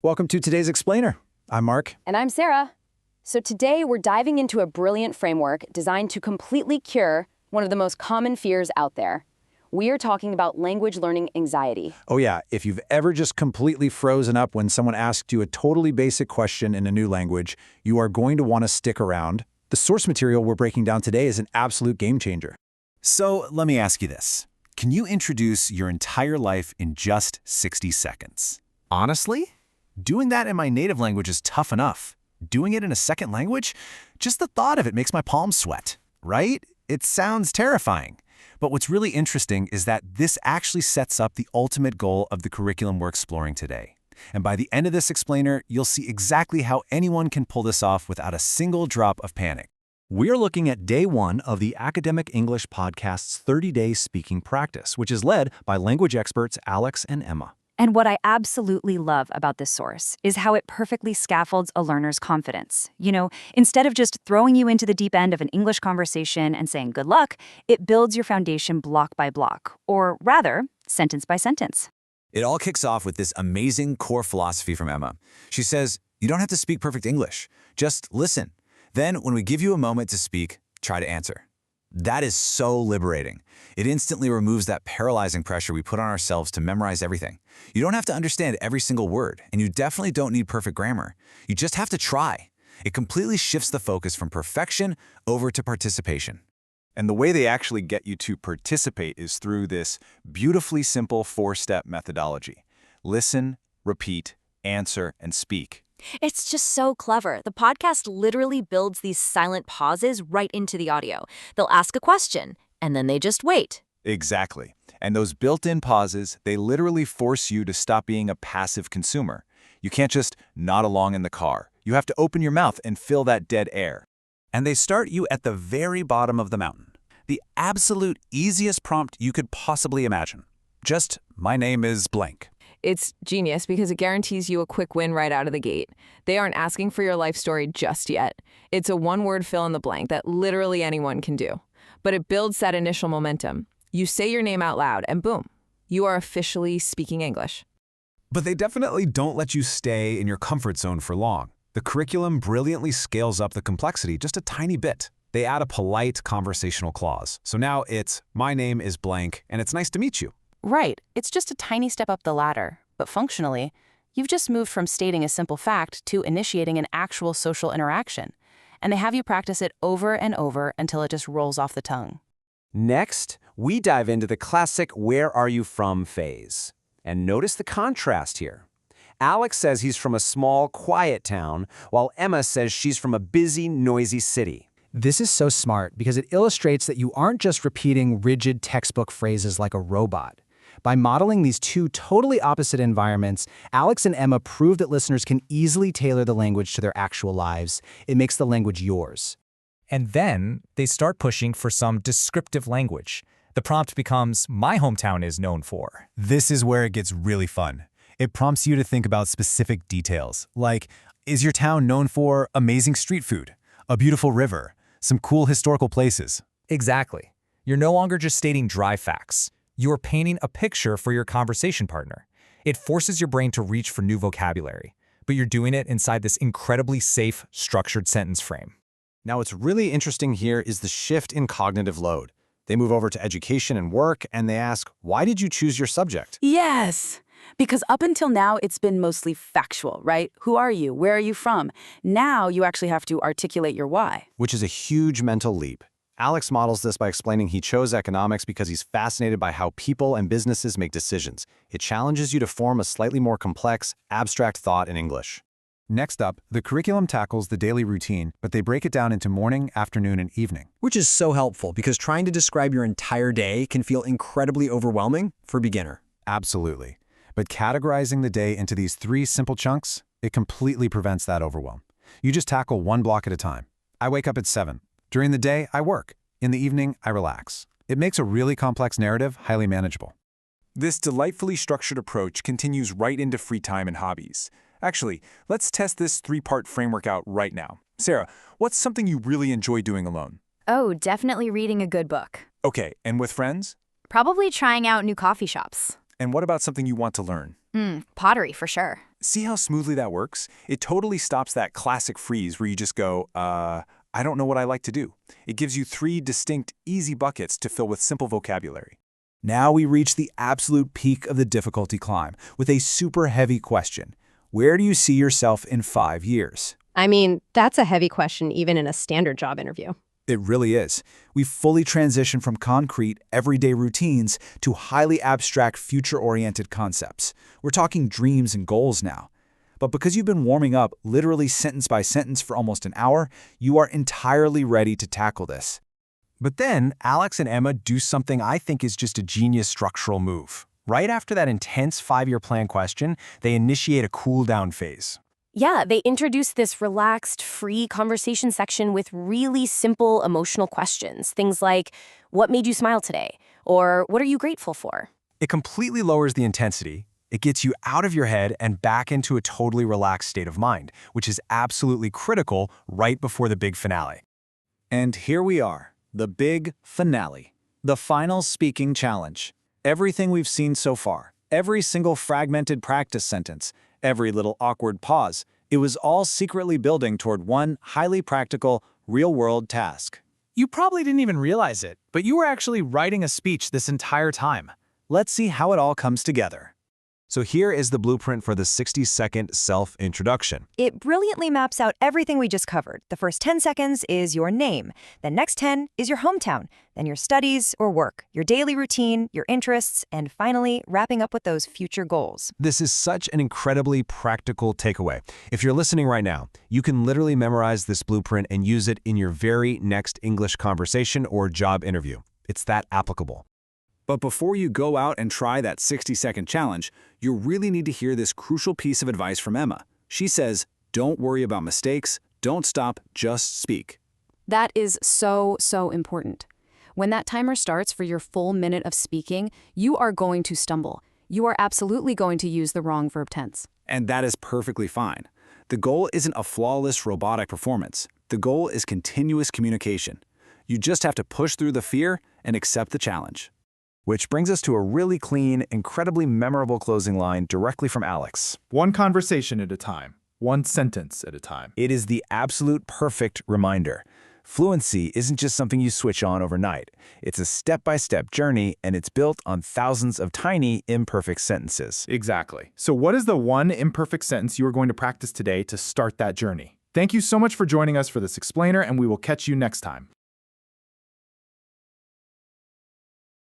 Welcome to today's Explainer. I'm Mark. And I'm Sarah. So today we're diving into a brilliant framework designed to completely cure one of the most common fears out there. We are talking about language learning anxiety. Oh yeah, if you've ever just completely frozen up when someone asked you a totally basic question in a new language, you are going to want to stick around. The source material we're breaking down today is an absolute game changer. So let me ask you this. Can you introduce your entire life in just 60 seconds? Honestly? Doing that in my native language is tough enough. Doing it in a second language? Just the thought of it makes my palms sweat, right? It sounds terrifying. But what's really interesting is that this actually sets up the ultimate goal of the curriculum we're exploring today. And by the end of this explainer, you'll see exactly how anyone can pull this off without a single drop of panic. We're looking at day one of the Academic English Podcast's 30-day speaking practice, which is led by language experts Alex and Emma. And what I absolutely love about this source is how it perfectly scaffolds a learner's confidence. Instead of just throwing you into the deep end of an English conversation and saying good luck, it builds your foundation block by block, or rather, sentence by sentence. It all kicks off with this amazing core philosophy from Emma. She says, you don't have to speak perfect English. Just listen. Then, when we give you a moment to speak, try to answer. That is so liberating. It instantly removes that paralyzing pressure we put on ourselves to memorize everything. You don't have to understand every single word, and you definitely don't need perfect grammar. You just have to try. It completely shifts the focus from perfection over to participation. And the way they actually get you to participate is through this beautifully simple 4-step methodology. Listen, repeat, answer, and speak. It's just so clever. The podcast literally builds these silent pauses right into the audio. They'll ask a question, and then they just wait. Exactly. And those built-in pauses, they literally force you to stop being a passive consumer. You can't just nod along in the car. You have to open your mouth and fill that dead air. And they start you at the very bottom of the mountain. The absolute easiest prompt you could possibly imagine. Just, my name is blank. It's genius because it guarantees you a quick win right out of the gate. They aren't asking for your life story just yet. It's a one-word fill in the blank that literally anyone can do. But it builds that initial momentum. You say your name out loud and boom, you are officially speaking English. But they definitely don't let you stay in your comfort zone for long. The curriculum brilliantly scales up the complexity just a tiny bit. They add a polite conversational clause. So now it's, my name is blank, and it's nice to meet you. Right. It's just a tiny step up the ladder. But functionally, you've just moved from stating a simple fact to initiating an actual social interaction. And they have you practice it over and over until it just rolls off the tongue. Next, we dive into the classic where are you from phase. And notice the contrast here. Alex says he's from a small, quiet town, while Emma says she's from a busy, noisy city. This is so smart because it illustrates that you aren't just repeating rigid textbook phrases like a robot. By modeling these two totally opposite environments, Alex and Emma prove that listeners can easily tailor the language to their actual lives. It makes the language yours. And then they start pushing for some descriptive language. The prompt becomes, my hometown is known for. This is where it gets really fun. It prompts you to think about specific details, like, is your town known for amazing street food, a beautiful river, some cool historical places? Exactly. You're no longer just stating dry facts. You're painting a picture for your conversation partner. It forces your brain to reach for new vocabulary, but you're doing it inside this incredibly safe, structured sentence frame. Now, what's really interesting here is the shift in cognitive load. They move over to education and work, and they ask, why did you choose your subject? Yes, because up until now, it's been mostly factual, right? Who are you? Where are you from? Now you actually have to articulate your why. Which is a huge mental leap. Alex models this by explaining he chose economics because he's fascinated by how people and businesses make decisions. It challenges you to form a slightly more complex, abstract thought in English. Next up, the curriculum tackles the daily routine, but they break it down into morning, afternoon, and evening. Which is so helpful because trying to describe your entire day can feel incredibly overwhelming for a beginner. Absolutely. But categorizing the day into these 3 simple chunks, it completely prevents that overwhelm. You just tackle one block at a time. I wake up at 7. During the day, I work. In the evening, I relax. It makes a really complex narrative highly manageable. This delightfully structured approach continues right into free time and hobbies. Actually, let's test this 3-part framework out right now. Sarah, what's something you really enjoy doing alone? Oh, definitely reading a good book. Okay, and with friends? Probably trying out new coffee shops. And what about something you want to learn? Pottery, for sure. See how smoothly that works? It totally stops that classic freeze where you just go, I don't know what I like to do. It gives you 3 distinct, easy buckets to fill with simple vocabulary. Now we reach the absolute peak of the difficulty climb with a super heavy question. Where do you see yourself in 5 years? I mean, that's a heavy question even in a standard job interview. It really is. We've fully transitioned from concrete, everyday routines to highly abstract, future-oriented concepts. We're talking dreams and goals now. But because you've been warming up literally sentence by sentence for almost an hour, you are entirely ready to tackle this. But then, Alex and Emma do something I think is just a genius structural move. Right after that intense 5-year plan question, they initiate a cool-down phase. Yeah, they introduce this relaxed, free conversation section with really simple emotional questions. Things like, what made you smile today? Or what are you grateful for? It completely lowers the intensity. It gets you out of your head and back into a totally relaxed state of mind, which is absolutely critical right before the big finale. And here we are, the big finale, the final speaking challenge. Everything we've seen so far, every single fragmented practice sentence, every little awkward pause, it was all secretly building toward one highly practical, real-world task. You probably didn't even realize it, but you were actually writing a speech this entire time. Let's see how it all comes together. So here is the blueprint for the 60-second self-introduction. It brilliantly maps out everything we just covered. The first 10 seconds is your name. The next 10 is your hometown. Then your studies or work, your daily routine, your interests, and finally, wrapping up with those future goals. This is such an incredibly practical takeaway. If you're listening right now, you can literally memorize this blueprint and use it in your very next English conversation or job interview. It's that applicable. But before you go out and try that 60-second challenge, you really need to hear this crucial piece of advice from Emma. She says, don't worry about mistakes, don't stop, just speak. That is so important. When that timer starts for your full minute of speaking, you are going to stumble. You are absolutely going to use the wrong verb tense. And that is perfectly fine. The goal isn't a flawless robotic performance. The goal is continuous communication. You just have to push through the fear and accept the challenge. Which brings us to a really clean, incredibly memorable closing line directly from Alex. One conversation at a time, one sentence at a time. It is the absolute perfect reminder. Fluency isn't just something you switch on overnight. It's a step-by-step journey, and it's built on thousands of tiny, imperfect sentences. Exactly. So what is the one imperfect sentence you are going to practice today to start that journey? Thank you so much for joining us for this explainer, and we will catch you next time.